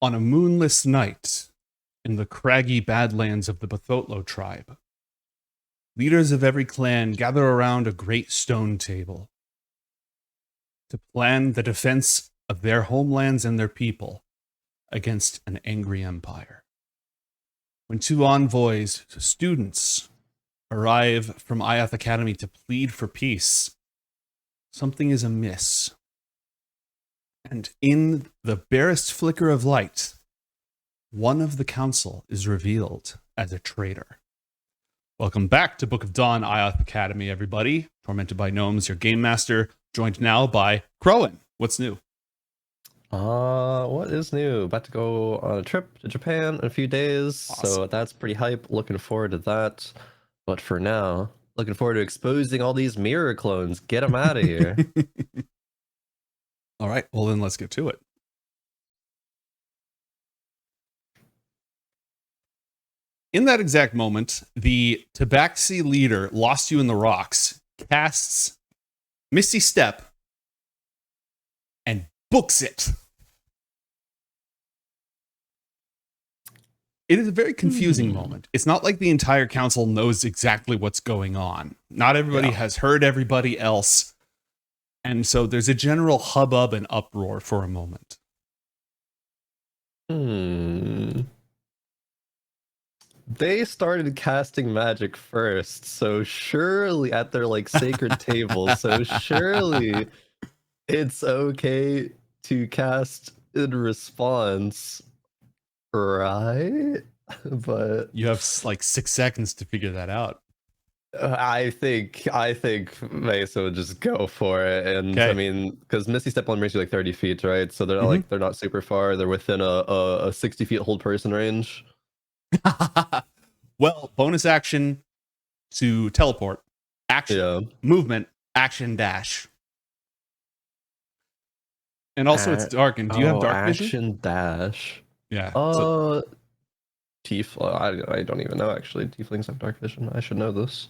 On a moonless night in the craggy badlands of the Bothotlo tribe, leaders of every clan gather around a great stone table to plan the defense of their homelands and their people against an angry empire. When two envoys, students, arrive from IOTH Academy to plead for peace, something is amiss. And in the barest flicker of light, one of the council is revealed as a traitor. Welcome back to Book of Dawn, IOTH Academy, everybody. Tormented by Gnomes, your game master, joined now by Crowan. What's new? What is new? About to go on a trip to Japan in a few days, Awesome. so that's pretty hype. Looking forward to that. But for now, looking forward to exposing all these mirror clones. Get them out of here. All right, well then let's get to it. In that exact moment, the Tabaxi leader, Lost You in the Rocks, casts Misty Step and books it. It is a very confusing moment. It's not like the entire council knows exactly what's going on. Not everybody has heard everybody else. And so there's a general hubbub and uproar for a moment. They started casting magic first, so surely at their sacred table, so surely it's okay to cast in response, right? But you have like 6 seconds to figure that out. I think Mesa would just go for it, and Okay. I mean, because Misty Step only brings you like 30 feet, right? So they're they're not super far. They're within a 60 feet hold person range. Well, bonus action to teleport, action, movement, action dash. And also it's dark, and do you have dark vision? Action dash. Yeah. I don't even know, actually. Tieflings have dark vision. I should know this.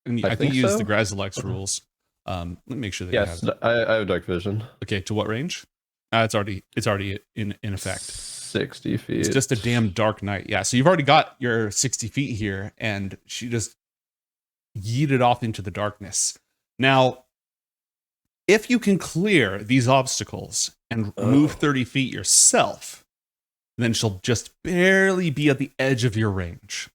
And I think you use the Grazalex rules. Let me make sure that yes, you have I have dark vision. Okay, to what range? It's already in effect. 60 feet. It's just a damn dark night. Yeah, so you've already got your 60 feet here, and she just yeeted off into the darkness. Now, if you can clear these obstacles and move 30 feet yourself, then she'll just barely be at the edge of your range.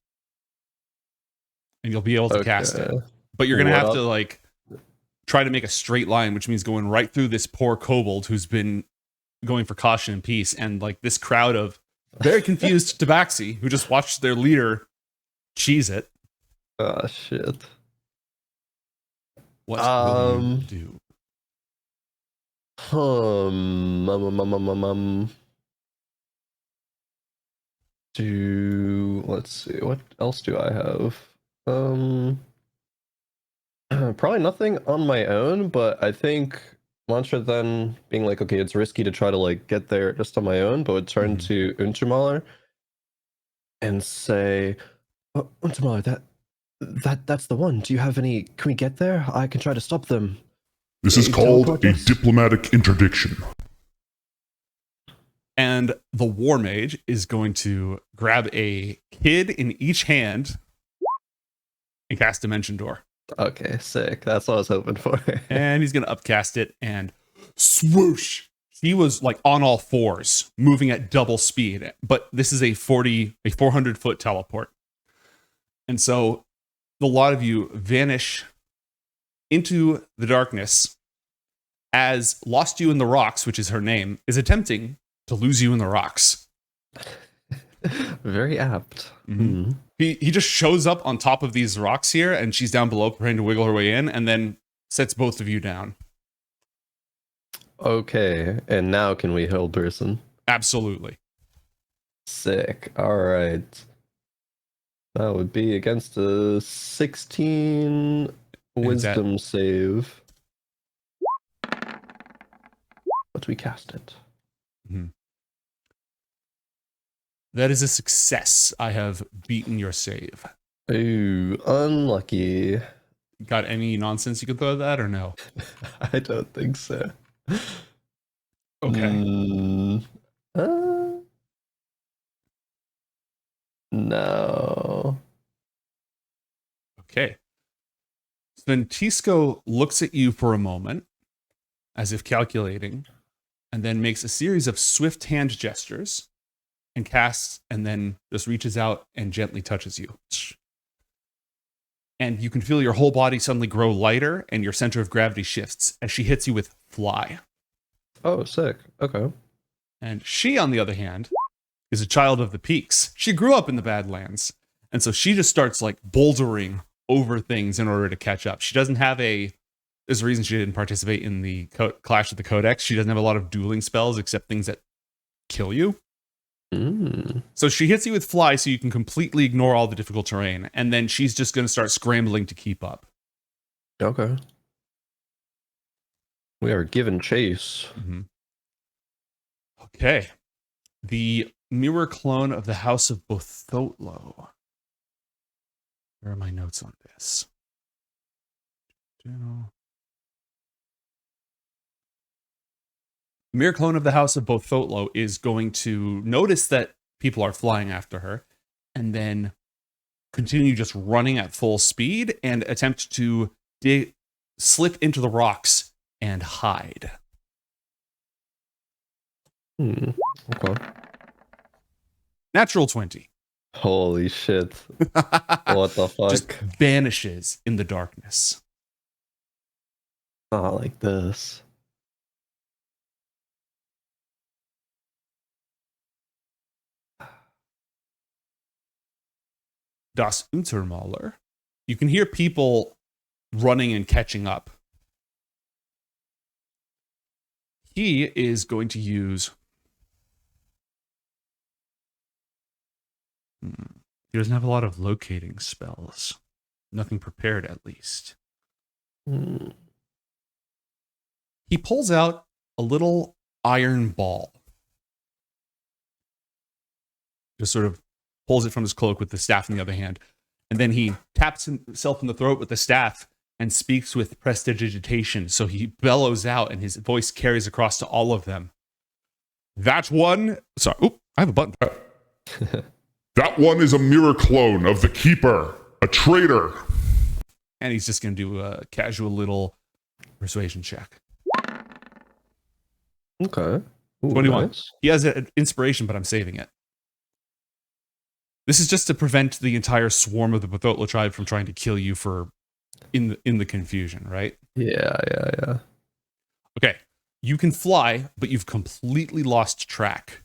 And you'll be able to cast it. But you're going to have to try to make a straight line, which means going right through this poor kobold who's been going for caution and peace, and this crowd of very confused Tabaxi who just watched their leader cheese it. Oh shit. What will you do? Let's see, what else do I have? Probably nothing on my own, but I think Mantra then being okay, it's risky to try to get there just on my own, but would turn to Untermaler and say, oh, Untermaler, that's the one. Do you have any? Can we get there? I can try to stop them. This is called a diplomatic interdiction. And the War Mage is going to grab a kid in each hand and cast Dimension Door. Okay, sick. That's what I was hoping for. And he's going to upcast it, and swoosh! He was on all fours, moving at double speed. But this is a 400-foot teleport. And so a lot of you vanish into the darkness as Lost You in the Rocks, which is her name, is attempting to lose you in the rocks. Very apt. He just shows up on top of these rocks here, and she's down below trying to wiggle her way in, and then sets both of you down. Okay, and now can we hold person? Absolutely. Sick. All right. That would be against a 16 wisdom save. But we cast it. That is a success. I have beaten your save. Ooh, unlucky. Got any nonsense you can throw at that, or no? I don't think so. Okay. No. Okay. Sventisko looks at you for a moment, as if calculating, and then makes a series of swift hand gestures and casts, and then just reaches out and gently touches you. And you can feel your whole body suddenly grow lighter and your center of gravity shifts as she hits you with fly. Oh, sick. Okay. And she, on the other hand, is a child of the peaks. She grew up in the Badlands. And so she just starts like bouldering over things in order to catch up. She doesn't have there's a reason she didn't participate in the Clash of the Codex. She doesn't have a lot of dueling spells except things that kill you. So she hits you with fly so you can completely ignore all the difficult terrain. And then she's just going to start scrambling to keep up. Okay. We are given chase. Mm-hmm. Okay. The mirror clone of the House of Bothotlo. Where are my notes on this? Mirror clone of the House of Bothotlo is going to notice that people are flying after her and then continue just running at full speed and attempt to slip into the rocks and hide. Okay. Natural 20. Holy shit. What the fuck? Just vanishes in the darkness. Not like this. Das Untermaler. You can hear people running and catching up. He is going to use... He doesn't have a lot of locating spells. Nothing prepared, at least. He pulls out a little iron ball. Just sort of pulls it from his cloak with the staff in the other hand. And then he taps himself in the throat with the staff and speaks with prestidigitation. So he bellows out and his voice carries across to all of them. That one... Sorry. Oop, I have a button. That one is a mirror clone of the Keeper, a traitor. And he's just going to do a casual little persuasion check. Okay. Ooh, 21. Nice. He has an inspiration, but I'm saving it. This is just to prevent the entire swarm of the Bothotlo tribe from trying to kill you in the confusion, right? Yeah. Okay. You can fly, but you've completely lost track.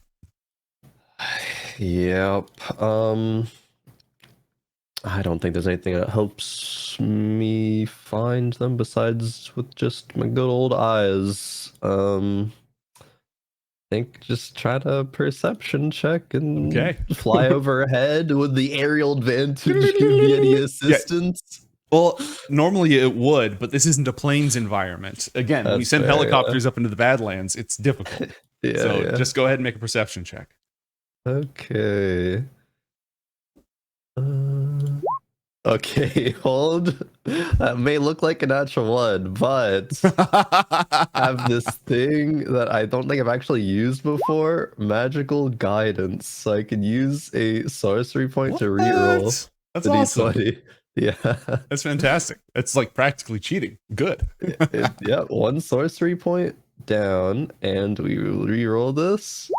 Yep. I don't think there's anything that helps me find them besides with just my good old eyes. I think just try to perception check and fly overhead with the aerial advantage. Give me any assistance. Yeah. Well, normally it would, but this isn't a plains environment. Again, when you send helicopters up into the Badlands, it's difficult. Just go ahead and make a perception check. Okay. Okay, hold. That may look like a natural one, but I have this thing that I don't think I've actually used before. Magical guidance. So I can use a sorcery point to reroll. That's awesome. D20. Yeah. That's fantastic. That's like practically cheating. Good. Yeah, one sorcery point down, and we will reroll this.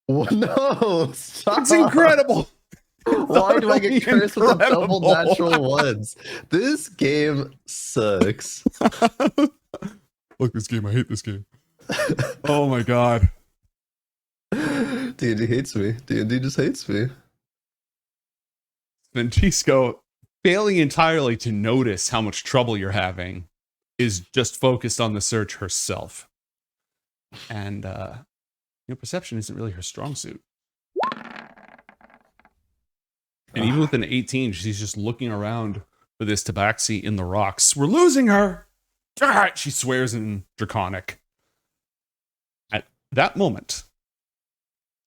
Oh, no! Stop. It's incredible. Why do I get cursed with the double natural ones? This game sucks. Look, this game. I hate this game. Oh my god. D&D hates me. D&D just hates me. Sventisko, failing entirely to notice how much trouble you're having, is just focused on the search herself. And, perception isn't really her strong suit. And even with an 18, she's just looking around for this tabaxi in the rocks. We're losing her! She swears in Draconic. At that moment,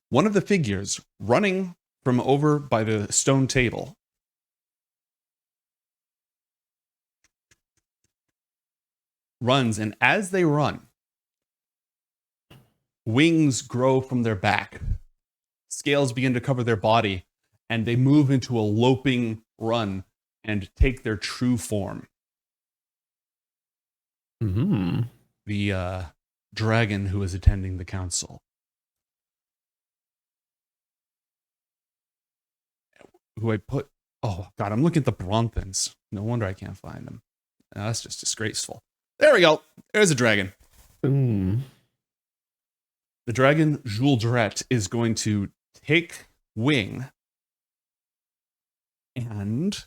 one of the figures running from over by the stone table runs, and as they run, wings grow from their back. Scales begin to cover their body, and they move into a loping run and take their true form. Hmm. The dragon who is attending the council. Who I put... Oh, God, I'm looking at the Bronthans. No wonder I can't find them. That's just disgraceful. There we go. There's a dragon. Mm. The dragon, Jules Dret, is going to take wing and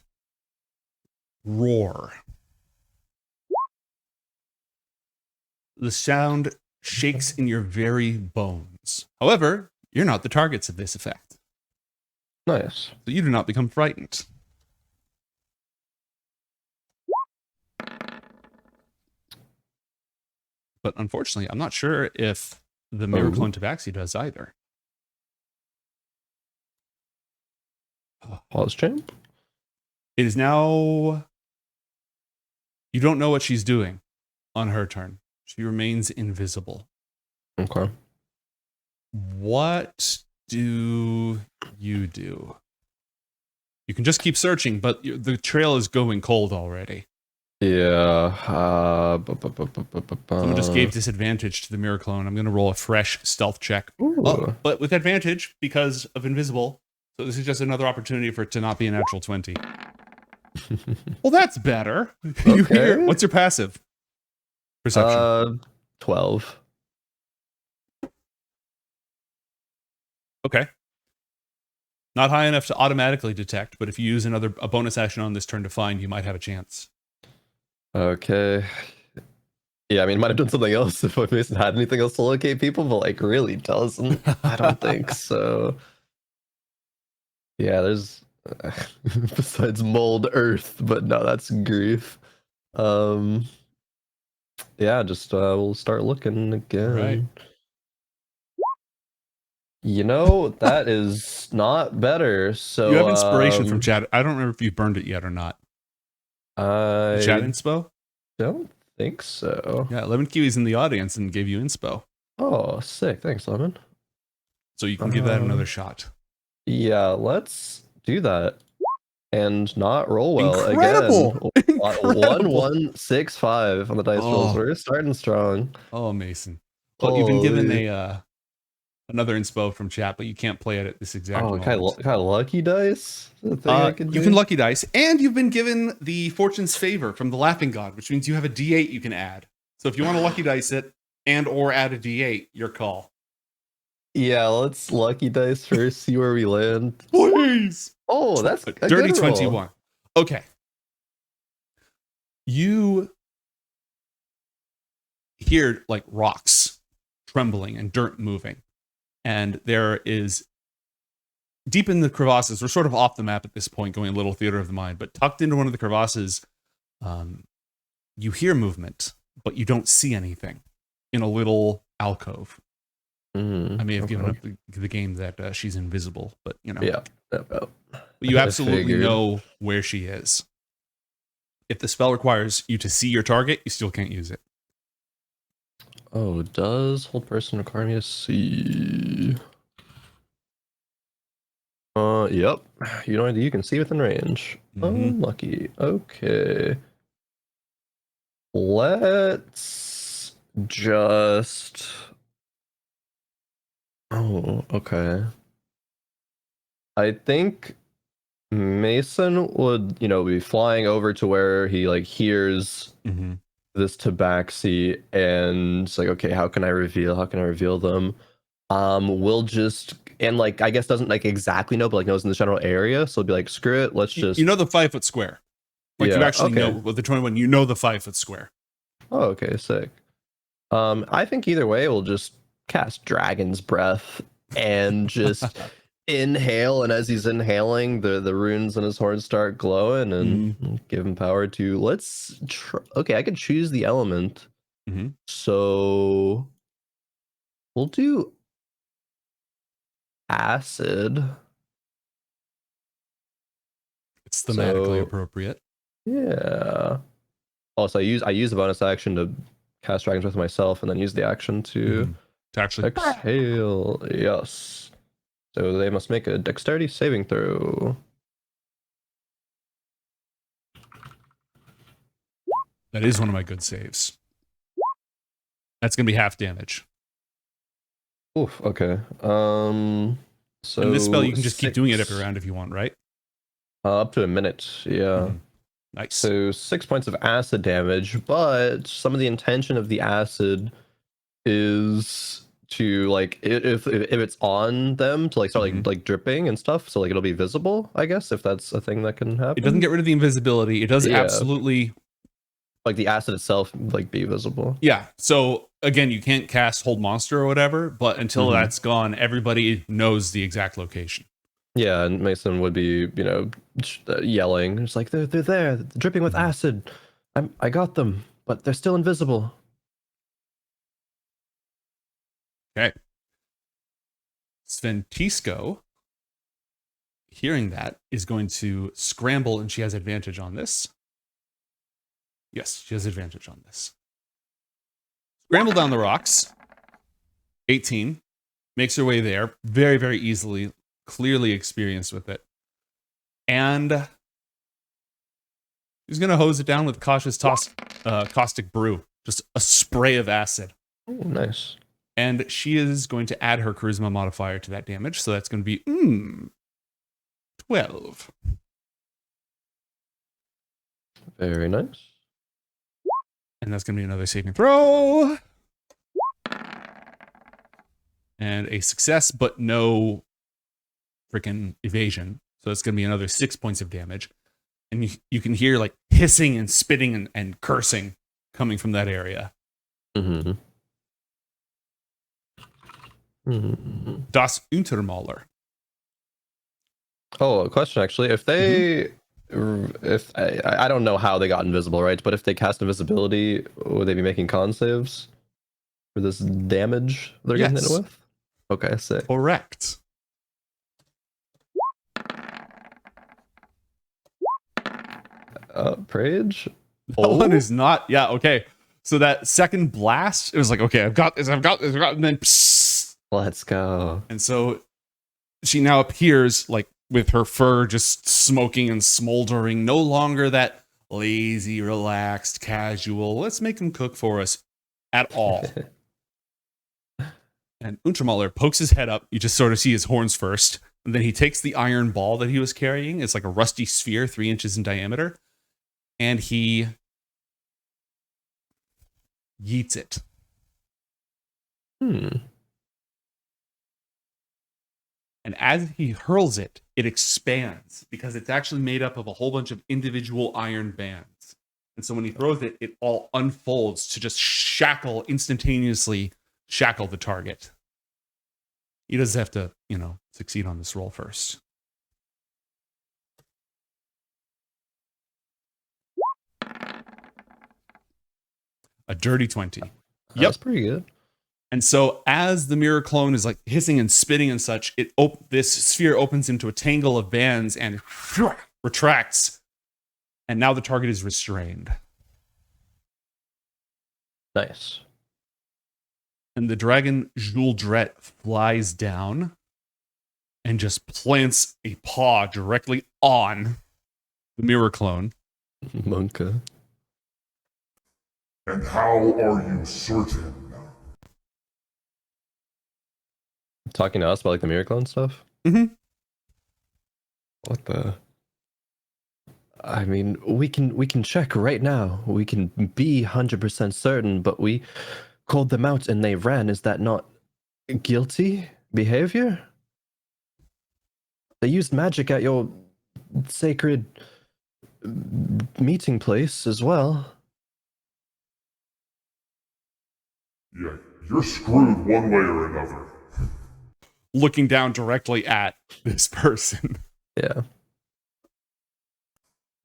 roar. The sound shakes in your very bones. However, you're not the targets of this effect, Nice. so you do not become frightened. But unfortunately, I'm not sure if the mirror clone tabaxi does either. Pause champ. It is now... You don't know what she's doing on her turn. She remains invisible. Okay. What do you do? You can just keep searching, but the trail is going cold already. Yeah. Someone just gave disadvantage to the mirror clone. I'm going to roll a fresh stealth check. Ooh. Oh, but with advantage because of invisible. So this is just another opportunity for it to not be a natural 20. Well, that's better. You Okay. hear, what's your passive? Perception. 12. Okay. Not high enough to automatically detect, but if you use a bonus action on this turn to find, you might have a chance. Okay. Yeah, I mean, might have done something else if Mason had anything else to locate people, but like really doesn't. I don't think so. Yeah, there's besides mold, earth, but no, that's grief. Yeah, just we'll start looking again. Right. You know, that is not better. So You have inspiration from chat. I don't remember if you burned it yet or not. I Chat inspo? don't think so. Yeah, Lemon Kiwi's in the audience and gave you inspo. Oh, sick. Thanks, Lemon. So you can give that another shot. Yeah, let's do that. And not roll well Incredible! again. Incredible! 1165 on the dice rolls. We're starting strong. Oh, Mason. Well, you've been given Holy. another inspo from chat, but you can't play it at this exact moment. kind of lucky dice. Is that a thing I can You do? can lucky dice, and you've been given the Fortune's Favor from the Laughing God, which means you have a D8 you can add. So if you want to lucky dice it and or add a D8, your call. Yeah, let's lucky dice first. See where we land. Please. Oh, that's a Dirty good roll. 21. Okay. You hear like rocks trembling and dirt moving. And there is deep in the crevasses, we're sort of off the map at this point, going a little theater of the mind, but tucked into one of the crevasses, you hear movement, but you don't see anything in a little alcove. I may have given up the game that she's invisible, but you know. Yeah. But you absolutely know where she is. If the spell requires you to see your target, you still can't use it. Oh, does hold person require me to see? Yep. You know, you can see within range. Unlucky. Okay. Let's just... Oh, okay. I think Mason would, be flying over to where he like hears this tabaxi and it's like, okay, how can I reveal them? We'll just, and like I guess doesn't like exactly know, but like knows in the general area, so it'll be like, screw it, let's just... You know the 5 foot square. Like you actually know with the 21, you know the 5 foot square. Oh, okay, sick. I think either way we'll just cast Dragon's Breath and just inhale, and as he's inhaling, the runes on his horn start glowing and give him power to... Okay, I could choose the element. So we'll do acid. It's thematically appropriate. Yeah. Also, I use the bonus action to cast Dragon's Breath myself, and then use the action to actually exhale. Yes. So they must make a dexterity saving throw. That is one of my good saves. That's going to be half damage. Oof, okay. So And this spell, you can just keep doing it every 6 round if you want, right? up to a minute, yeah. Mhm. Nice. So 6 points of acid damage, but some of the intention of the acid is to like if it's on them to like start like dripping and stuff, so like it'll be visible, I guess, if that's a thing that can happen. It doesn't get rid of the invisibility. It does Yeah. absolutely... like the acid itself like be visible. Yeah. So again, you can't cast Hold Monster or whatever, but until that's gone, everybody knows the exact location. Yeah, and Mason would be, you know, yelling. It's like they're there, dripping with acid. I got them, but they're still invisible. Okay. Sventisko, hearing that, is going to scramble, and she has advantage on this. Yes, she has advantage on this. Scramble down the rocks. 18. Makes her way there very, very easily. Clearly experienced with it. And she's going to hose it down with Caustic Brew. Just a spray of acid. Oh, nice. And she is going to add her charisma modifier to that damage. So that's going to be 12. Very nice. And that's going to be another saving throw. And a success, but no freaking evasion. So it's going to be another 6 points of damage. And you can hear like hissing and spitting and cursing coming from that area. Das Untermaler. Oh, a question actually. If they, if I don't know how they got invisible, right? But if they cast invisibility, would they be making con saves for this damage they're getting hit with? Okay, sick. Correct. Prage? That one is not. Yeah, okay. So that second blast, it was like, okay, I've got this, and then psst. Let's go. And so she now appears like with her fur just smoking and smoldering, no longer that lazy, relaxed, casual, let's make him cook for us at all. And Untermaler pokes his head up. You just sort of see his horns first. And then he takes the iron ball that he was carrying. It's like a rusty sphere, 3 inches in diameter. And he yeets it. And as he hurls it, it expands because it's actually made up of a whole bunch of individual iron bands. And so when he throws it, it all unfolds to just instantaneously shackle the target. He does have to, succeed on this roll first. A dirty 20. That's pretty good. And so as the mirror clone is like hissing and spitting and such, this sphere opens into a tangle of bands and retracts. And now the target is restrained. Nice. And the dragon Jules Dret flies down and just plants a paw directly on the mirror clone. Monka. And how are you certain? Talking to us about like the miracle and stuff? What the? I mean, we can check right now. We can be 100% certain, but we called them out and they ran. Is that not guilty behavior? They used magic at your sacred meeting place as well. Yeah, you're screwed one way or another. Looking down directly at this person. Yeah.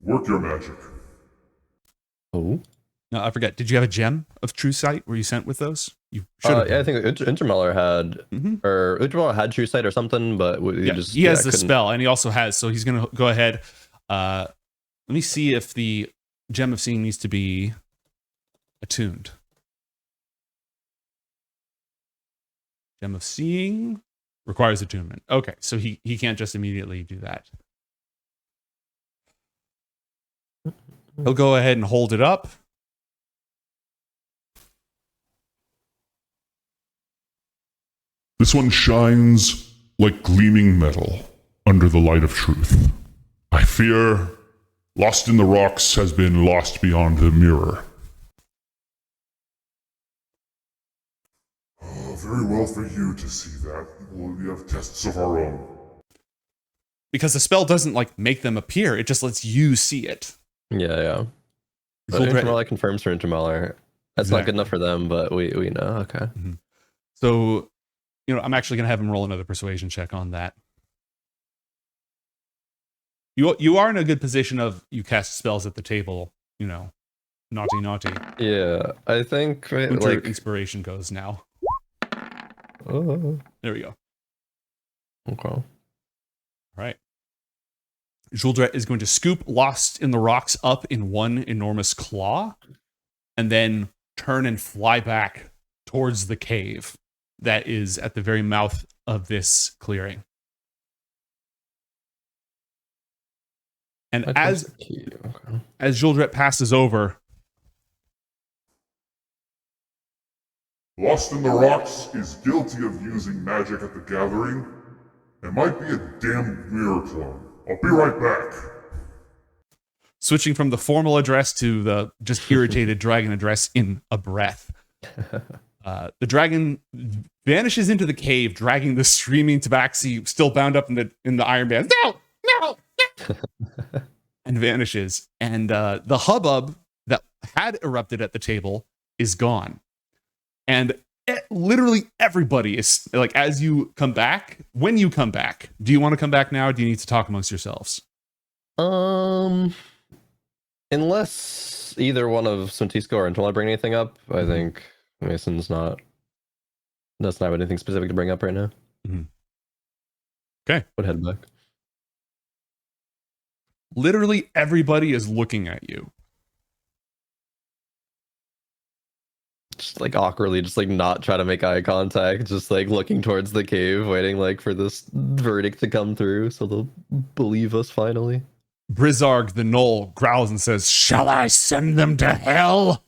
Work your magic. Oh. No, I forget. Did you have a gem of true sight? Were you sent with those? You should have. Yeah, I think Intermeller had, or Intermeller had true sight or something, but he has the spell, and he also has. So he's gonna go ahead. Let me see if the gem of seeing needs to be attuned. Gem of seeing. Requires attunement. Okay, so he can't just immediately do that. He'll go ahead and hold it up. This one shines like gleaming metal under the light of truth. I fear Lost in the Rocks has been lost beyond the mirror. Very well for you to see that. We have tests of our own. Because the spell doesn't like make them appear, it just lets you see it. Yeah. But Juldret- Intermalar confirms for Intermalar. That's not good enough for them, but we know. Okay. So, I'm actually going to have him roll another persuasion check on that. You are in a good position of you cast spells at the table, naughty. Yeah, I think Winter inspiration goes now. There we go. Okay. All right. Juldret is going to scoop Lost in the Rocks up in one enormous claw and then turn and fly back towards the cave that is at the very mouth of this clearing. And as Juldret passes over, Lost in the Rocks is guilty of using magic at the gathering. It might be a damn mirror clone. I'll be right back. switching from the formal address to the just irritated dragon address in a breath. The dragon vanishes into the cave, dragging the screaming tabaxi still bound up in the iron bands. No! And vanishes. And the hubbub that had erupted at the table is gone. And literally everybody is like, as you come back, when you come back, do you want to come back now? Or do you need to talk amongst yourselves? Unless either one of Sventisko or Antola bring anything up, I think Mason's doesn't have anything specific to bring up right now. Okay. Would head back. Literally everybody is looking at you. Just like awkwardly, just like not try to make eye contact, just like looking towards the cave, waiting like for this verdict to come through so they'll believe us finally. Brizzarg the Knoll growls and says, "Shall I send them to hell?"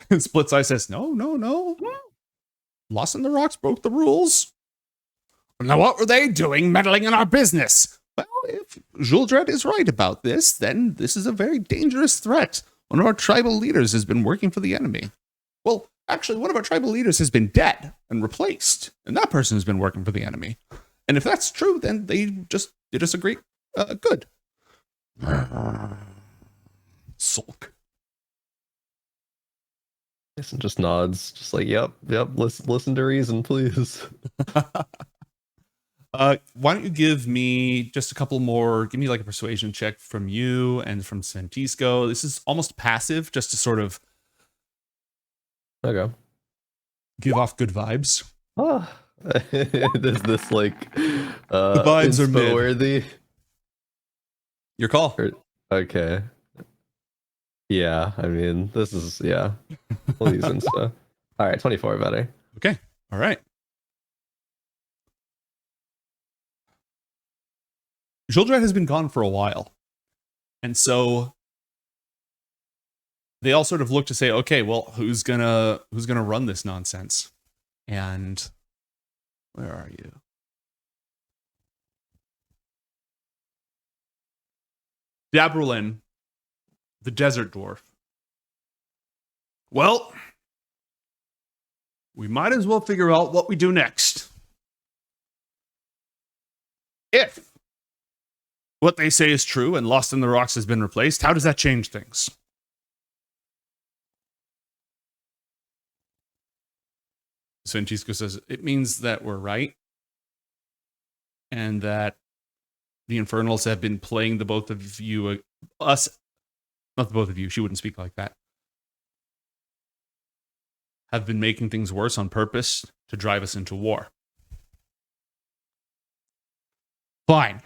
And Splits Eye says, No. Lost in the Rocks broke the rules. Now what were they doing meddling in our business? Well, if Juldret is right about this, then this is a very dangerous threat. One of our tribal leaders has been working for the enemy. Well, actually, one of our tribal leaders has been dead and replaced, and that person has been working for the enemy. And if that's true, then they just did us a great good. Sulk. Mason just nods, just like, yep, listen to reason, please. Why don't you give me just a couple more, give me like a persuasion check from you and from Sventisko. This is almost passive, just to sort of Okay. give off good vibes. Oh. Is this like The vibes are mid. worthy? Your call. Okay. Yeah, I mean, this is, yeah. We'll use Insta. All right, 24 better. Okay. All right. Juldret has been gone for a while. And so they all sort of look to say, okay, well, who's gonna run this nonsense? And where are you? Dabrulin, the desert dwarf. Well, we might as well figure out what we do next. If what they say is true and Lost in the Rocks has been replaced, how does that change things? Sventisko says, it means that we're right. And that the Infernals have been playing the both of you, us, not the both of you, she wouldn't speak like that, have been making things worse on purpose to drive us into war. Fine.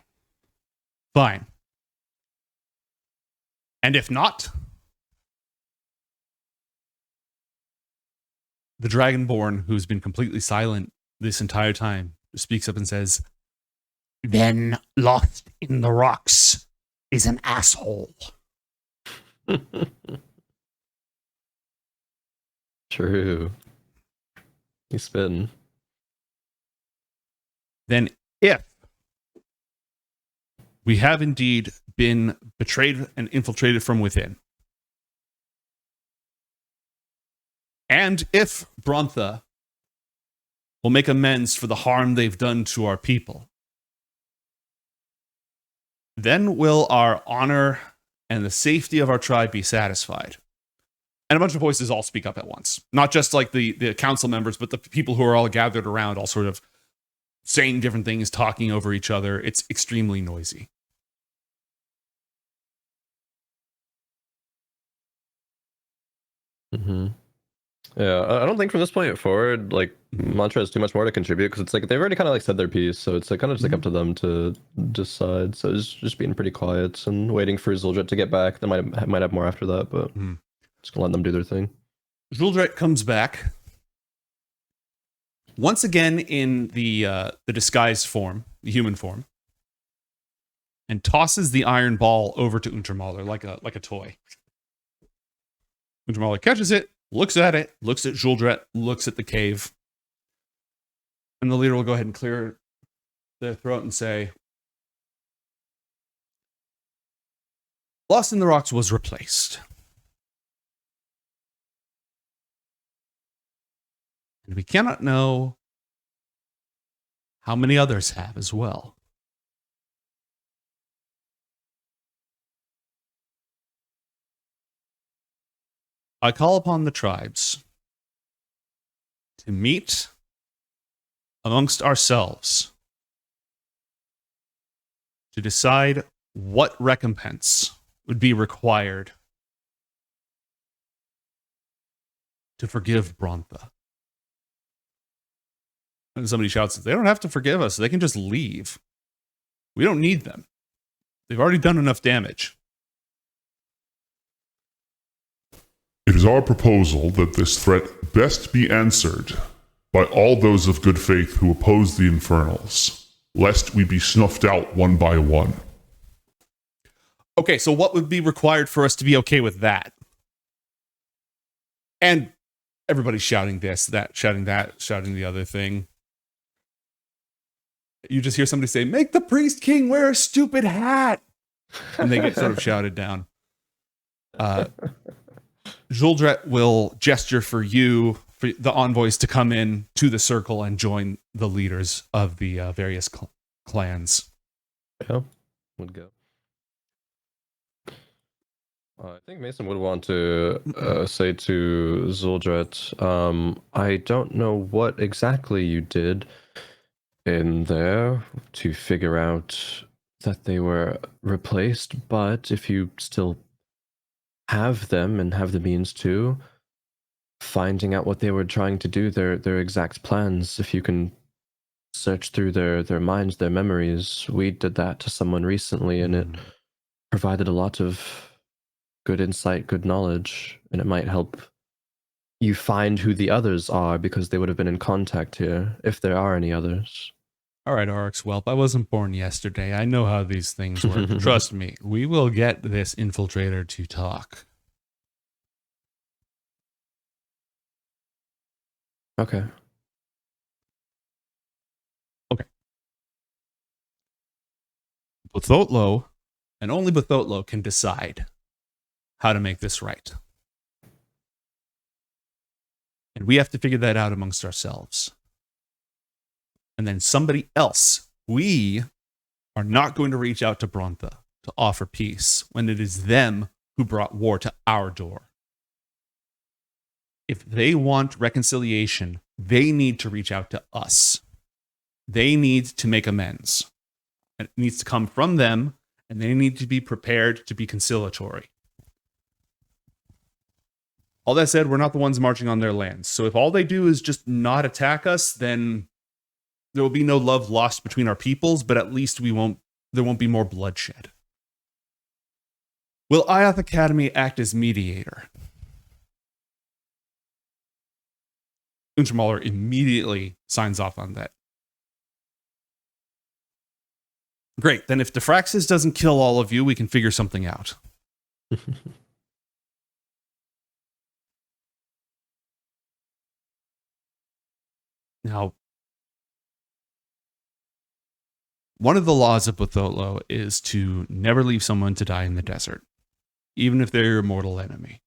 And if not, the Dragonborn, who's been completely silent this entire time, speaks up and says, "Then lost in the rocks is an asshole." True. He's spitting. Then if we have indeed been betrayed and infiltrated from within, and if Brontha will make amends for the harm they've done to our people, then will our honor and the safety of our tribe be satisfied. And a bunch of voices all speak up at once. Not just like the council members, but the people who are all gathered around, all sort of saying different things, talking over each other. It's extremely noisy. Mm-hmm. Yeah, I don't think from this point forward, like, Mantra has too much more to contribute, because it's like they've already kind of like said their piece, so it's like kind of just like up to them to decide. So it's just being pretty quiet and waiting for Zuldret to get back. They might have more after that, but just gonna let them do their thing. Zuldret comes back once again in the disguised form, the human form, and tosses the iron ball over to Untermaler like a toy. Untermaler catches it, looks at it, looks at Zuldret, looks at the cave, and the leader will go ahead and clear their throat and say, "Lost in the Rocks was replaced. And we cannot know how many others have as well." I call upon the tribes to meet amongst ourselves to decide what recompense would be required to forgive Brontha. And somebody shouts, "They don't have to forgive us. They can just leave. We don't need them. They've already done enough damage." It is our proposal that this threat best be answered by all those of good faith who oppose the Infernals, lest we be snuffed out one by one. Okay, so what would be required for us to be okay with that? And everybody's shouting this, that, shouting that, shouting the other thing. You just hear somebody say, "Make the priest king wear a stupid hat." And they get sort of shouted down. Zuldret will gesture for you, for the envoys, to come in to the circle and join the leaders of the various clans. Yeah, would go. I think Mason would want to say to Zuldret, I don't know what exactly you did in there to figure out that they were replaced, but if you still have them and have the means to, finding out what they were trying to do, their exact plans, if you can search through their minds, their memories. We did that to someone recently, and it provided a lot of good insight, good knowledge, and it might help you find who the others are, because they would have been in contact here, if there are any others. All right, Oryx Whelp, I wasn't born yesterday. I know how these things work. Trust me, we will get this infiltrator to talk. Okay. Bothotlo, and only Bothotlo, can decide how to make this right. And we have to figure that out amongst ourselves. And then somebody else, we are not going to reach out to Brontha to offer peace when it is them who brought war to our door. If they want reconciliation, they need to reach out to us. They need to make amends. It needs to come from them, and they need to be prepared to be conciliatory. All that said, we're not the ones marching on their lands. So if all they do is just not attack us, then there will be no love lost between our peoples, but at least there won't be more bloodshed. Will IOTH Academy act as mediator? Untermaler immediately signs off on that. Great. Then if Diffraxis doesn't kill all of you, we can figure something out. Now, one of the laws of Bothotlo is to never leave someone to die in the desert, even if they're your mortal enemy.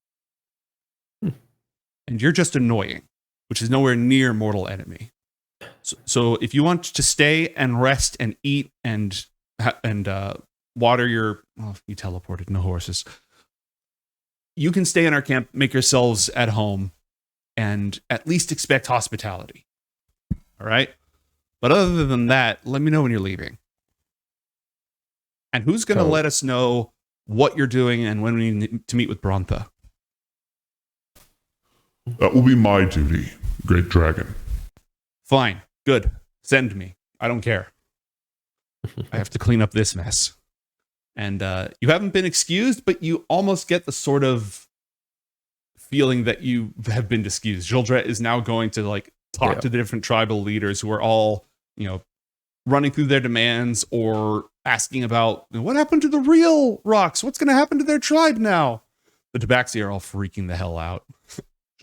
And you're just annoying, which is nowhere near mortal enemy. So if you want to stay and rest and eat and water your... Oh, you teleported, no horses. You can stay in our camp, make yourselves at home, and at least expect hospitality. All right? But other than that, let me know when you're leaving. And who's going to let us know what you're doing and when we need to meet with Brontha? That will be my duty, Great Dragon. Fine. Good. Send me. I don't care. I have to clean up this mess. And you haven't been excused, but you almost get the sort of feeling that you have been excused. Jildret is now going to like talk to the different tribal leaders who are all, you know, running through their demands or asking about what happened to the real rocks? What's going to happen to their tribe now? The Tabaxi are all freaking the hell out.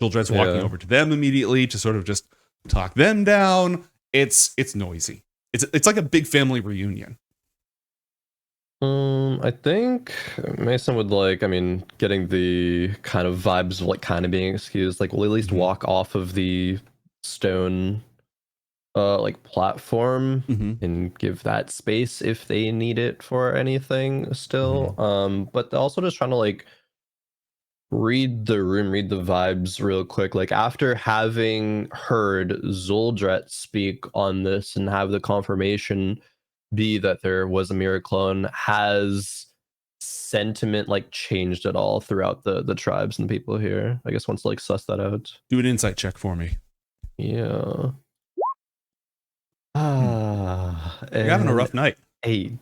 Jildret's walking over to them immediately to sort of just talk them down. It's noisy. It's like a big family reunion. I think Mason would like, I mean, getting the kind of vibes of like kind of being excused, like we'll at least walk off of the stone like platform and give that space if they need it for anything still. But also just trying to like read the room, read the vibes real quick. Like after having heard Zuldret speak on this and have the confirmation be that there was a mirror clone, has sentiment like changed at all throughout the tribes and the people here? I guess once like suss that out. Do an insight check for me. Yeah. You're having a rough night. 8.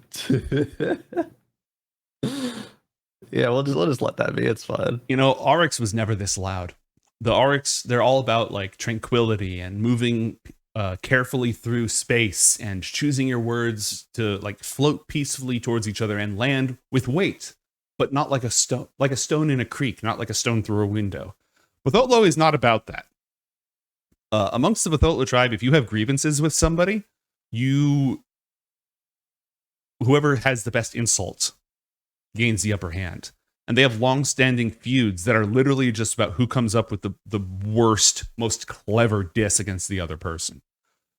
Yeah, we'll just let that be. It's fine. You know, Oryx was never this loud. The Oryx, they're all about like tranquility and moving carefully through space and choosing your words to like float peacefully towards each other and land with weight, but not like a stone in a creek, not like a stone through a window. Bothotlo is not about that. Amongst the Bothotlo tribe, if you have grievances with somebody, whoever has the best insult gains the upper hand. And they have long-standing feuds that are literally just about who comes up with the worst, most clever diss against the other person.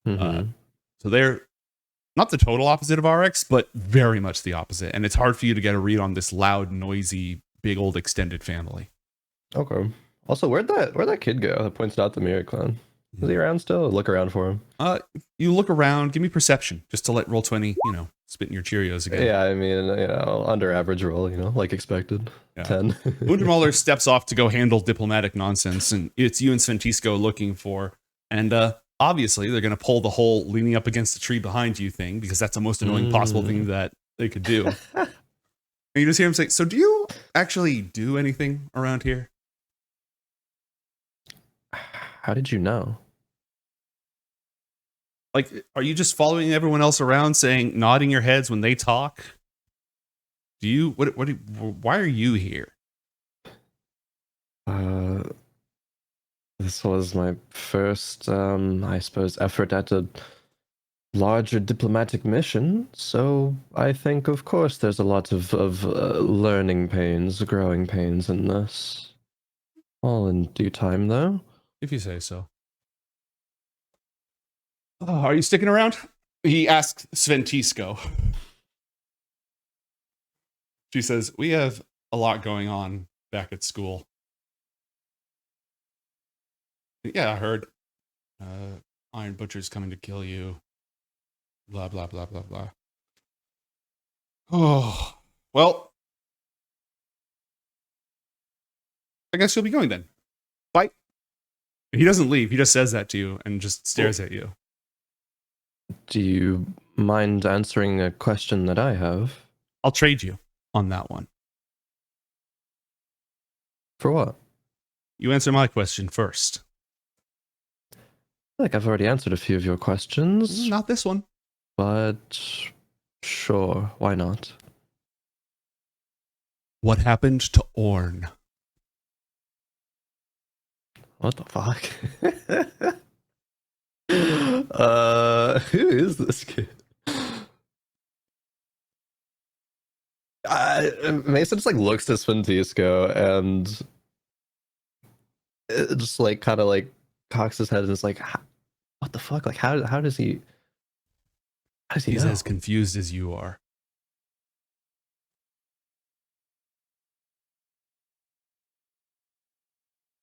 So they're not the total opposite of RX, but very much the opposite. And it's hard for you to get a read on this loud, noisy, big old extended family. Okay. Also, where'd that kid go that points out the mirror clone? Is he around still? Look around for him. You look around. Give me perception, just to let Roll20, spit in your Cheerios again. Yeah, I mean, under average roll, like expected. Yeah. 10. Untermaler steps off to go handle diplomatic nonsense, and it's you and Sventisko looking for. And obviously, they're going to pull the whole leaning up against the tree behind you thing, because that's the most annoying possible thing that they could do. And you just hear him say, "So do you actually do anything around here?" How did you know? Like, are you just following everyone else around, nodding your heads when they talk? Do you? Why are you here? This was my first, I suppose, effort at a larger diplomatic mission. So I think, of course, there's a lot of learning pains, growing pains in this. All in due time, though. If you say so. Oh, are you sticking around? He asks Sventisko. She says, "We have a lot going on back at school." "Yeah, I heard. Iron Butcher's coming to kill you. Blah, blah, blah, blah, blah." Oh, well, I guess you'll be going then. Bye. He doesn't leave. He just says that to you and just stares at you. Do you mind answering a question that I have? I'll trade you on that one. For what? You answer my question first. like I've already answered a few of your questions, Not this one. but sure, why not? What happened to Orn? What the fuck? Who is this kid? Mason just like looks to Sventisko and it just like kind of like cocks his head and is like, what the fuck? Like how does he He's know? as confused as you are.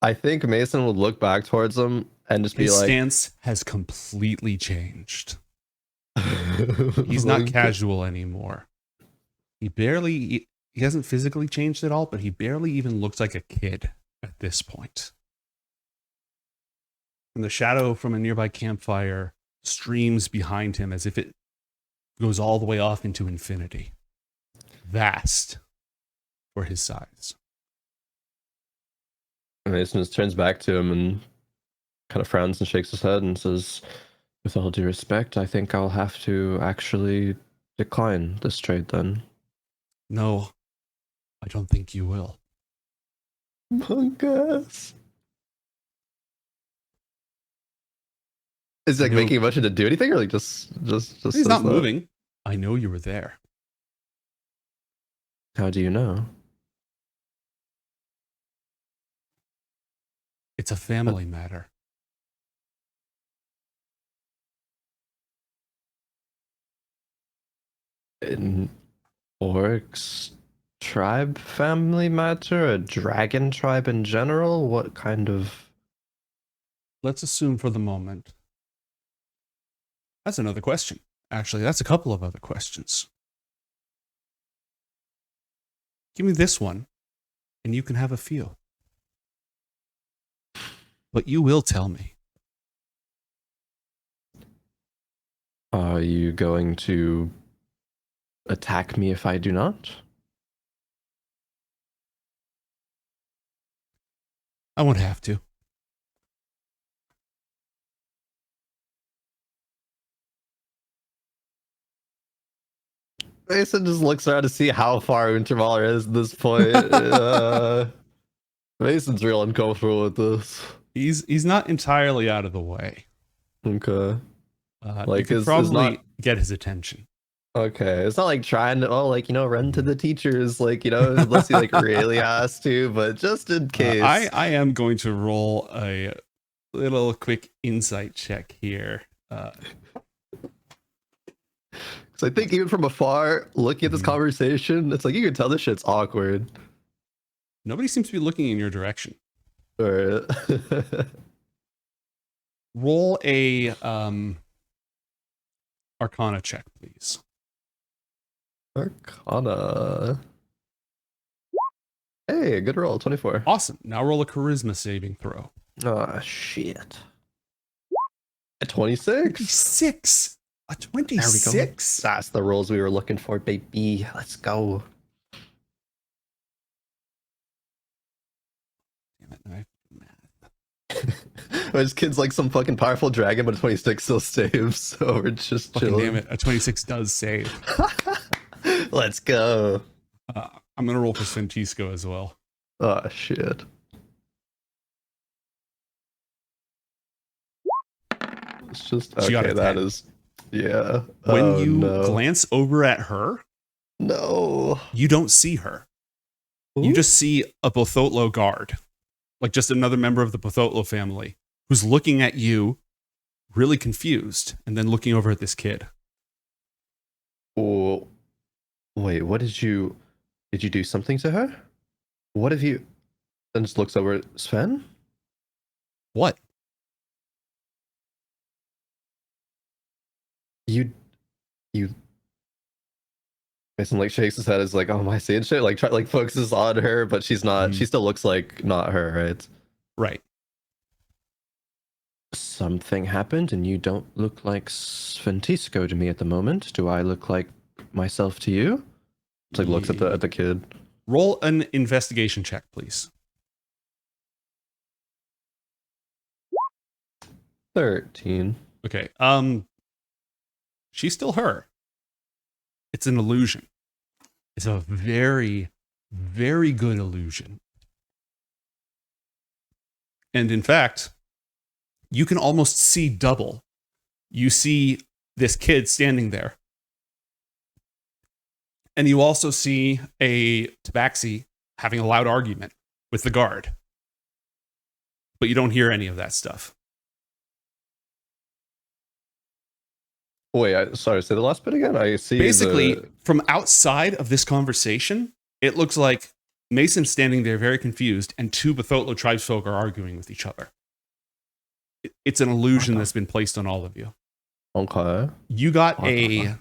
I think Mason would look back towards him and just be His like, stance has completely changed. He's not casual anymore. He hasn't physically changed at all, but he barely even looks like a kid at this point. And the shadow from a nearby campfire streams behind him as if it goes all the way off into infinity. Vast for his size. Mason just turns back to him and kind of frowns and shakes his head and says, with all due respect, I think I'll have to actually decline this trade then. No, I don't think you will. Monkus. Is he like No. making a motion to do anything or like just He's says not that? moving. I know you were there. How do you know? It's a family matter. An orcs tribe family matter? A dragon tribe in general? What kind of... Let's assume for the moment. That's another question. Actually, that's a couple of other questions. Give me this one, and you can have a feel. But you will tell me. Are you going to attack me if I do not? I won't have to. Mason just looks around to see how far Untermaler is at this point. Mason's real uncomfortable with this. He's not entirely out of the way. Okay. You could probably get his attention. Okay. It's not like trying to, run to the teachers, unless he really has to, but just in case. I am going to roll a little quick insight check here. Because I think even from afar, looking at this conversation, it's like you can tell this shit's awkward. Nobody seems to be looking in your direction. Or Roll a Arcana check, please. Arcana. Hey, good roll, 24. Awesome. Now roll a Charisma saving throw. Oh, shit. A 26? 26. A 26? That's the rolls we were looking for, baby. Let's go. Damn it, I have math. This kid's like some fucking powerful dragon, but a 26 still saves, so we're just Fucking chilling. damn it, a 26 does save. Let's go. I'm going to roll for Sventisko as well. Oh, shit. It's just, She got okay, a that 10. is, yeah. When you glance over at her, No. you don't see her. You just see a Bothotlo guard, like just another member of the Bothotlo family, who's looking at you, really confused, and then looking over at this kid. Oh, wait, what did you do something to her? What have you, then just looks over at Sven? What? You Mason like shakes his head, is like, oh, am I seeing shit? Like focuses on her, but she's not, she still looks like not her, right? Right. Something happened and you don't look like Sventisko to me at the moment. Do I look like myself to you? It's like looks at the kid. Roll an investigation check, please. 13. Okay. She's still her. It's an illusion. It's a very, very good illusion. And in fact, you can almost see double. You see this kid standing there. And you also see a tabaxi having a loud argument with the guard. But you don't hear any of that stuff. Wait, sorry, say the last bit again? I see. Basically, from outside of this conversation, it looks like Mason's standing there very confused, and two Bothotlo tribesfolk are arguing with each other. It's an illusion that's been placed on all of you. Okay. You got a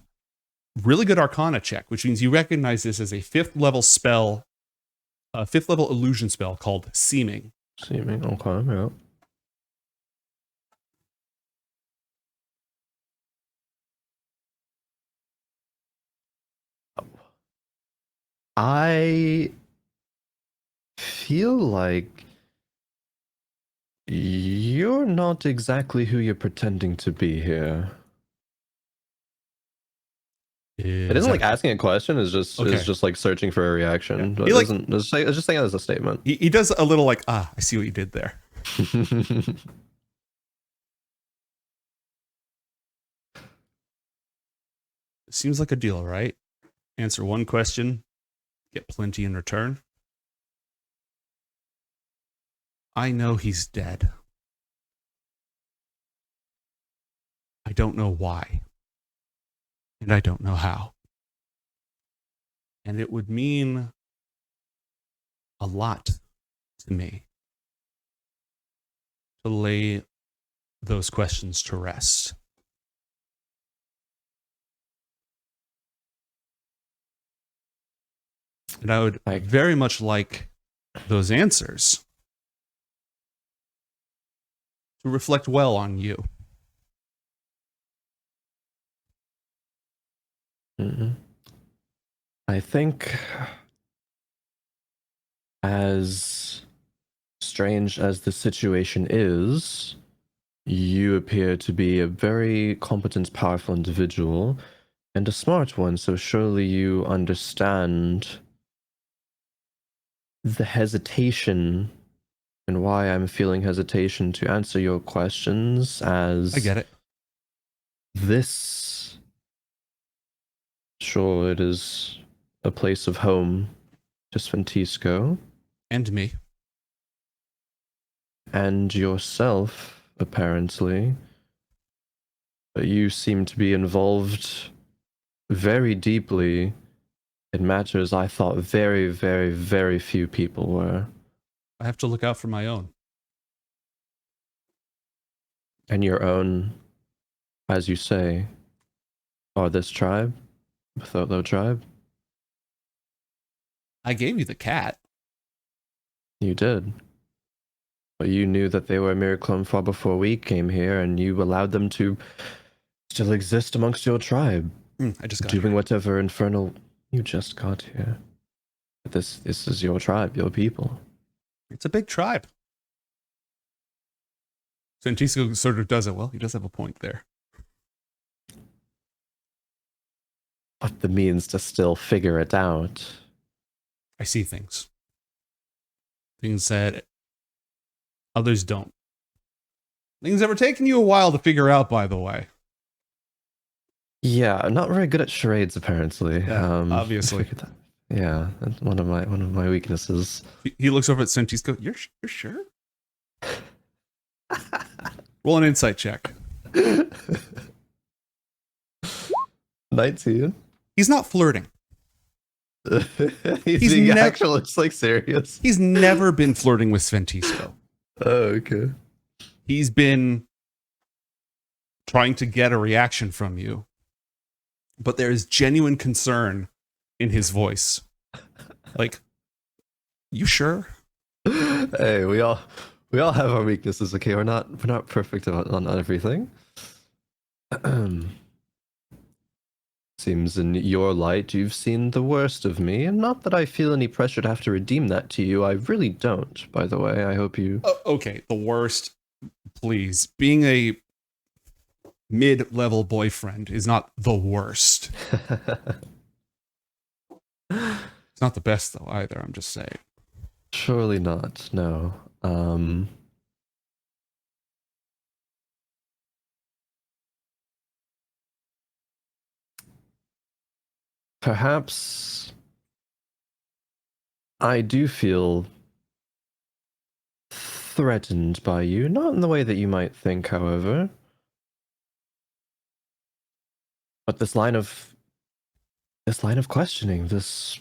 really good Arcana check, which means you recognize this as a 5th level spell, a 5th level illusion spell called Seeming. Seeming, okay, yeah. I feel like you're not exactly who you're pretending to be here. It isn't like asking a question. It's just like searching for a reaction. Yeah. But it isn't. It's just saying it as a statement. He does a little like, I see what you did there. Seems like a deal, right? Answer one question, get plenty in return. I know he's dead. I don't know why. And I don't know how. And it would mean a lot to me to lay those questions to rest. And I would very much like those answers to reflect well on you. Mm-hmm. I think, as strange as the situation is, you appear to be a very competent, powerful individual and a smart one, so surely you understand the hesitation and why I'm feeling hesitation to answer your questions, as I get it. This, sure, it is a place of home to Sventisko. And me. And yourself, apparently. But you seem to be involved very deeply in matters I thought very, very, very few people were. I have to look out for my own. And your own, as you say, are this tribe? Bothotlo tribe? I gave you the cat. You did. But you knew that they were a mere clone far before we came here, and you allowed them to still exist amongst your tribe. I just got doing here. whatever infernal. You just got here. But this is your tribe, your people. It's a big tribe. Sventisko sort of does it. Well, he does have a point there. But the means to still figure it out. I see things. Things that others don't. Things that were taking you a while to figure out, by the way. Yeah, I'm not very good at charades, apparently. Yeah, obviously. Yeah, that's one of my weaknesses. He looks over at Sventisko. You're sure? Roll an insight check. 19. He's not flirting. He's being actual. It's like serious. He's never been flirting with Sventisko. Oh, okay. He's been trying to get a reaction from you, but there is genuine concern in his voice. Like, you sure? Hey, we all have our weaknesses. Okay, we're not perfect on everything. Seems in your light you've seen the worst of me, and not that I feel any pressure to have to redeem that to you. I really don't, by the way. I hope you... Okay, the worst, please. Being a mid-level boyfriend is not the worst. It's not the best though either, I'm just saying. Surely not, no. Perhaps I do feel threatened by you, not in the way that you might think, however. But this line of questioning, there's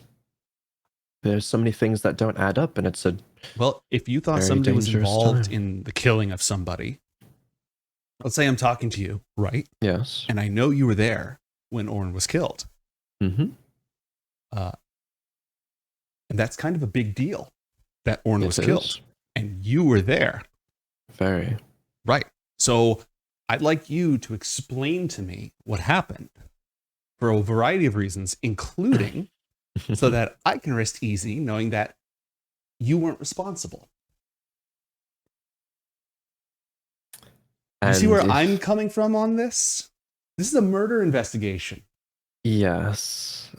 so many things that don't add up, and it's a Well, if you thought very somebody was dangerous involved time. in the killing of somebody, let's say I'm talking to you, right? Yes. And I know you were there when Orn was killed. Mm-hmm. And that's kind of a big deal that Orn It was is. killed. And you were there. Very. Right. So I'd like you to explain to me what happened for a variety of reasons, including so that I can rest easy knowing that you weren't responsible. You see where I'm coming from on this? This is a murder investigation. Yes.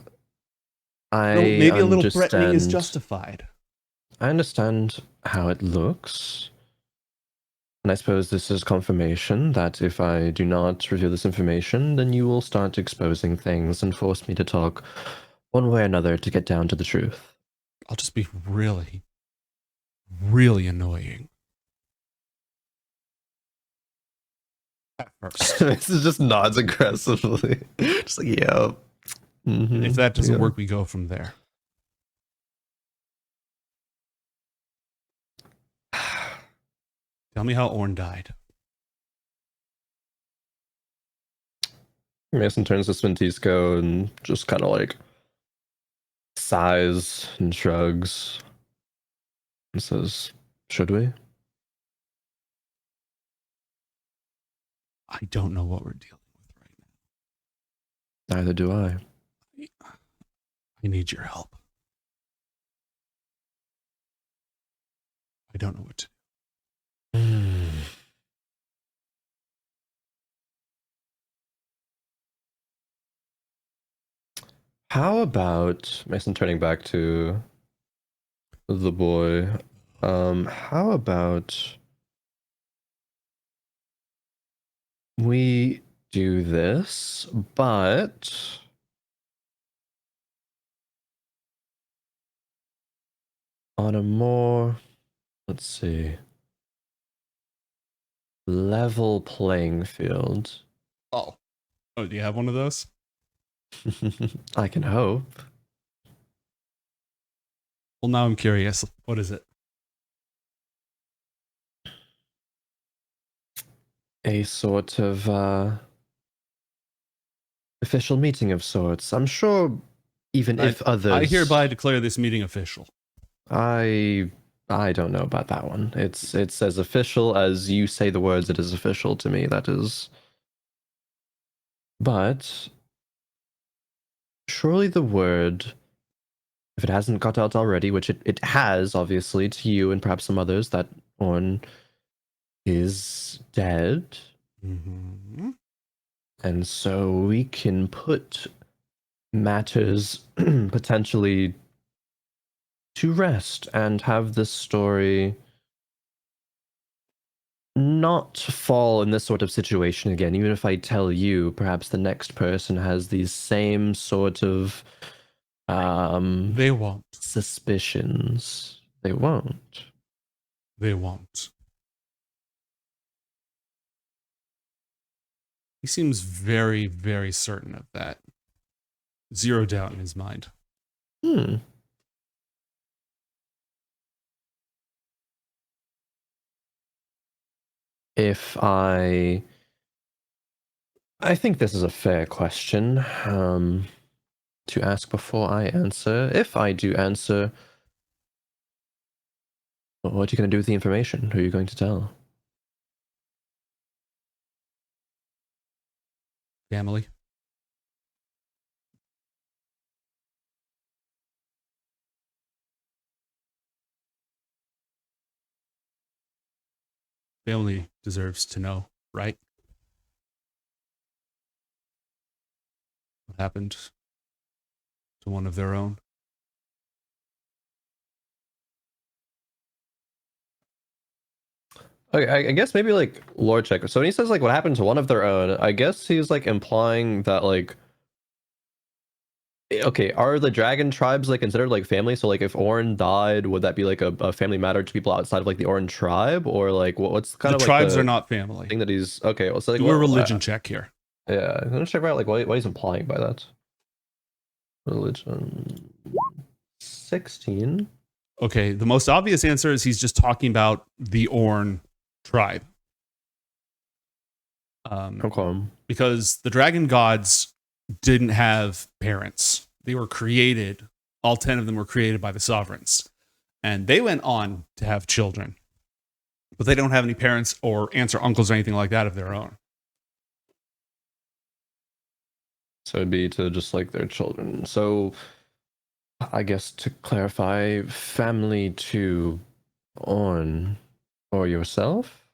Maybe a little threatening is justified. I understand how it looks. And I suppose this is confirmation that if I do not reveal this information, then you will start exposing things and force me to talk one way or another to get down to the truth. I'll just be really, really annoying. At first. This is just nods aggressively. Just like, yeah. Mm-hmm. If that doesn't work, we go from there. Tell me how Orn died. Mason turns to Sventisko and just kind of like sighs and shrugs and says, "Should we?" I don't know what we're dealing with right now. Neither do I. I need your help. I don't know what to do. How about Mason turning back to the boy? How about we do this, but on a more, let's see, level playing field. Oh, do you have one of those? I can hope. Well, now I'm curious. What is it? A sort of official meeting of sorts. I'm sure even if others... I hereby declare this meeting official. I don't know about that one. It's as official as you say the words. It is official to me. That is. But surely the word, if it hasn't got out already, which it has, obviously, to you and perhaps some others, that Orn is dead. Mm-hmm. And so we can put matters potentially to rest and have this story not fall in this sort of situation again. Even if I tell you, perhaps the next person has these same sort of They won't. suspicions. They won't. They won't. He seems very, very certain of that. Zero doubt in his mind. If I think this is a fair question to ask before I answer. If I do answer, what are you going to do with the information? Who are you going to tell? Family. Family deserves to know, right? what happened to one of their own. Okay, I guess maybe like lore check. So when he says like what happened to one of their own, I guess he's like implying that like, okay, are the dragon tribes like considered like family? So like if Orin died, would that be like a family matter to people outside of like the Orin tribe, or like what's kind The of like tribes the are not family. thing that he's okay? Well, so like Do a religion check here. yeah, I'm gonna check out like what he's implying by that. Religion 16. Okay, the most obvious answer is he's just talking about the Orn tribe. Okay. Because the dragon gods didn't have parents. They were created, all 10 of them were created by the sovereigns. And they went on to have children. But they don't have any parents or aunts or uncles or anything like that of their own. So it'd be to just like their children. So I guess to clarify, family to on or yourself?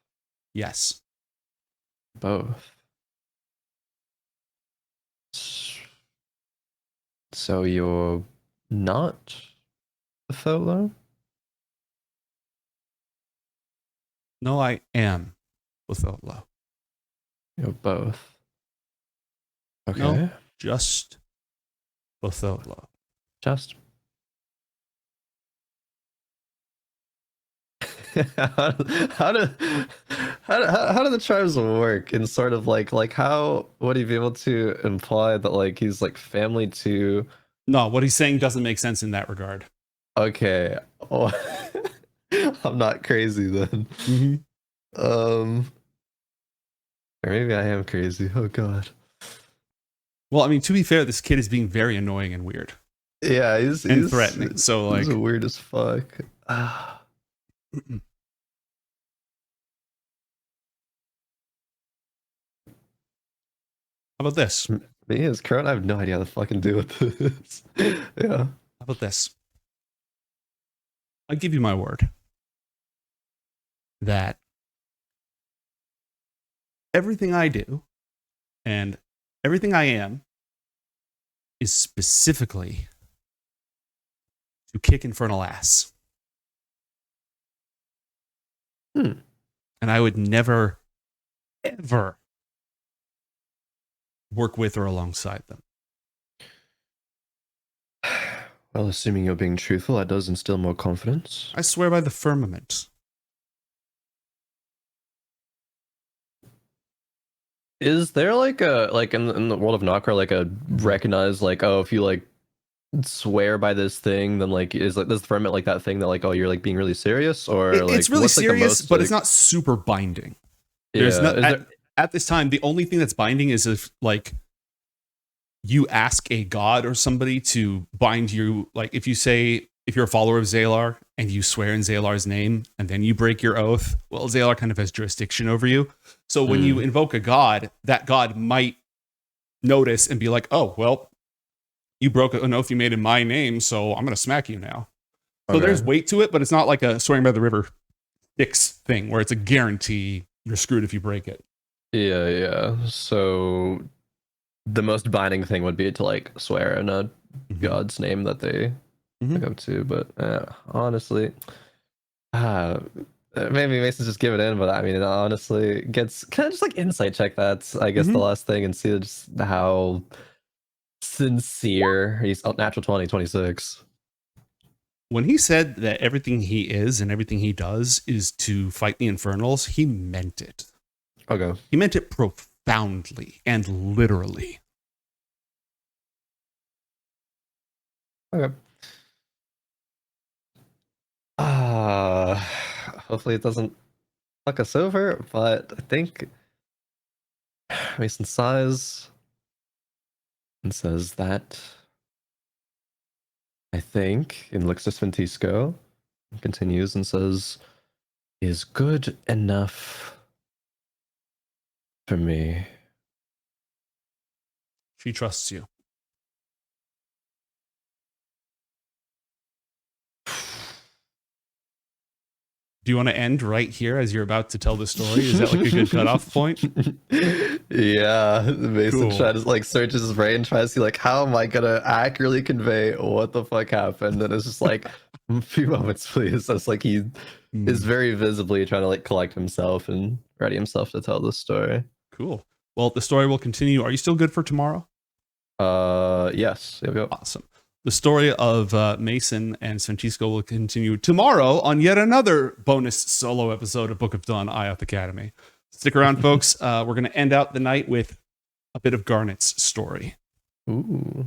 Yes. Both. So you're not Athalor? No, I am Bothotlo. You're both. Okay. No, just Bothotlo. Just. how do the tribes work in sort of like how would he be able to imply that like he's like family to No, what he's saying doesn't make sense in that regard. okay oh, I'm not crazy then or maybe I am crazy. Oh god. Well, I mean, to be fair, this kid is being very annoying and weird. Yeah, And threatening. So like he's weird as fuck. Ah. How about this? Me as current, I have no idea how to fucking deal with this. Yeah. How about this? I give you my word that everything I do and everything I am is specifically to kick infernal ass. And I would never, ever work with or alongside them. Well, assuming you're being truthful, that does instill more confidence. I swear by the firmament. Is there like a like in the world of Anacra like a recognized like oh if you like swear by this thing then like is like does the firmament like that thing that like oh you're like being really serious or like It's really what's, like, the serious, most, but like, it's not super binding. yeah, There's not is there, at this time. The only thing that's binding is if like you ask a god or somebody to bind you. Like if you say if you're a follower of Zalar and you swear in Zalar's name and then you break your oath, well, Zalar kind of has jurisdiction over you. So when you invoke a god, that god might notice and be like, "Oh, well, you broke an oath you made in my name, so I'm going to smack you now." So okay. there's weight to it, but it's not like a swearing by the river Styx thing where it's a guarantee you're screwed if you break it. Yeah. So the most binding thing would be to like swear in a god's name that they look up to, but honestly, maybe Mason's just give it in, but I mean, it honestly gets kind of just like insight check. That's I guess the last thing and see just how sincere he's. Oh, natural 2026. When he said that everything he is and everything he does is to fight the Infernals, he meant it. Okay. He meant it profoundly and literally. Okay. Hopefully it doesn't fuck us over, but I think Mason sighs and says that I think, and looks to Sventisko, and continues and says, is good enough for me. She trusts you. Do you want to end right here as you're about to tell the story? Is that like a good cutoff point? Yeah, Mason Cool. tries to like search his brain, tries to see like how am I gonna accurately convey what the fuck happened, and it's just like a few moments, please. That's like he is very visibly trying to like collect himself and ready himself to tell the story. Cool. Well, the story will continue. Are you still good for tomorrow? Yes. Yep. Awesome. The story of Mason and Sventisko will continue tomorrow on yet another bonus solo episode of Book of Dawn, IOTH Academy. Stick around, folks. We're going to end out the night with a bit of Garnet's story. Ooh.